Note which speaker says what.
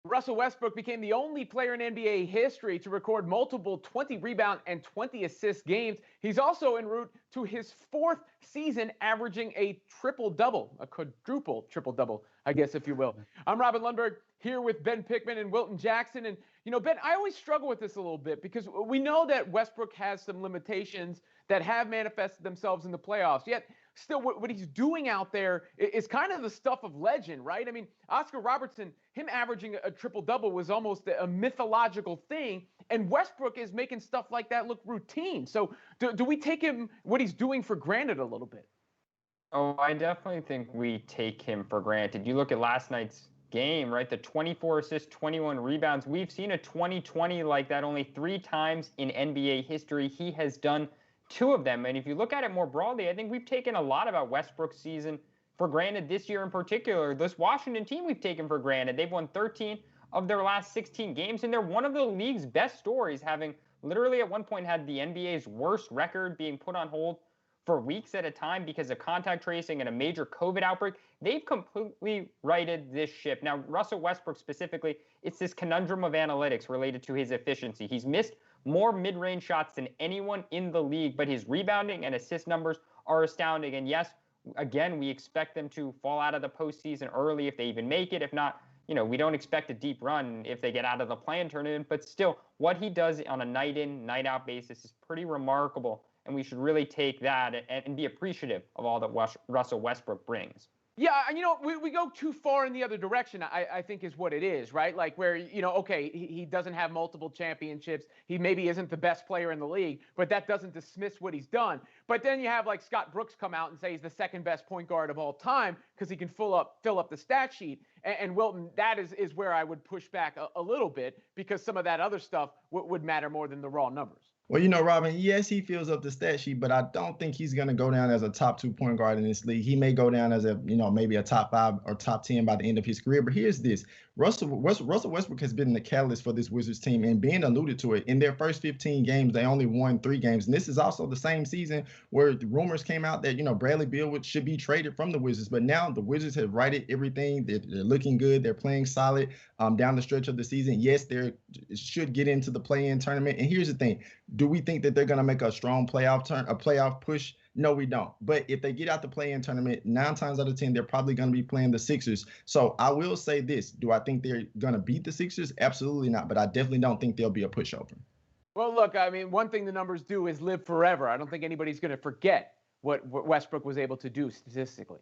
Speaker 1: Russell Westbrook became the only player in NBA history to record multiple 20-rebound and 20-assist games. He's also en route to his fourth season averaging a triple-double, a quadruple triple-double, I guess, if you will. I'm Robin Lundberg here with Ben Pickman and Wilton Jackson. And, Ben, I always struggle with this a little bit because we know that Westbrook has some limitations that have manifested themselves in the playoffs. Yet, still, what he's doing out there is kind of the stuff of legend, right? I mean, Oscar Robertson, him averaging a triple-double was almost a mythological thing, and Westbrook is making stuff like that look routine. So do we take what he's doing for granted a little bit?
Speaker 2: Oh, I definitely think we take him for granted. You look at last night's game, right? The 24 assists, 21 rebounds. We've seen a 20-20 like that only 3 times in NBA history. He has done 2 of them. And if you look at it more broadly, I think we've taken a lot about Westbrook's season for granted this year in particular. This Washington team we've taken for granted. They've won 13 of their last 16 games, and they're one of the league's best stories, having literally at one point had the NBA's worst record, being put on hold for weeks at a time because of contact tracing and a major COVID outbreak. They've completely righted this ship. Now, Russell Westbrook specifically, it's this conundrum of analytics related to his efficiency. He's missed more mid-range shots than anyone in the league, but his rebounding and assist numbers are astounding. And yes, again, we expect them to fall out of the postseason early if they even make it. If not, we don't expect a deep run if they get out of the play-in tournament. But still, what he does on a night-in, night-out basis is pretty remarkable. And we should really take that and be appreciative of all that Russell Westbrook brings.
Speaker 1: Yeah, we go too far in the other direction, I think is what it is, right? Like where, okay, he doesn't have multiple championships. He maybe isn't the best player in the league, but that doesn't dismiss what he's done. But then you have like Scott Brooks come out and say he's the second best point guard of all time because he can fill up the stat sheet. And Wilton, that is where I would push back a little bit because some of that other stuff would matter more than the raw numbers.
Speaker 3: Well, Robin, yes, he fills up the stat sheet, but I don't think he's going to go down as a top 2 point guard in this league. He may go down as maybe a top 5 or top 10 by the end of his career. But here's this. Russell Westbrook has been the catalyst for this Wizards team, and Ben alluded to it. In their first 15 games, they only won 3 games. And this is also the same season where the rumors came out that, Bradley Beal should be traded from the Wizards. But now the Wizards have righted everything. They're looking good. They're playing solid down the stretch of the season. Yes, they should get into the play-in tournament. And here's the thing. Do we think that they're going to make a strong playoff push? No, we don't. But if they get out the play-in tournament, 9 times out of 10, they're probably going to be playing the Sixers. So I will say this. Do I think they're going to beat the Sixers? Absolutely not. But I definitely don't think they'll be a pushover.
Speaker 1: Well, look, one thing the numbers do is live forever. I don't think anybody's going to forget what Westbrook was able to do statistically.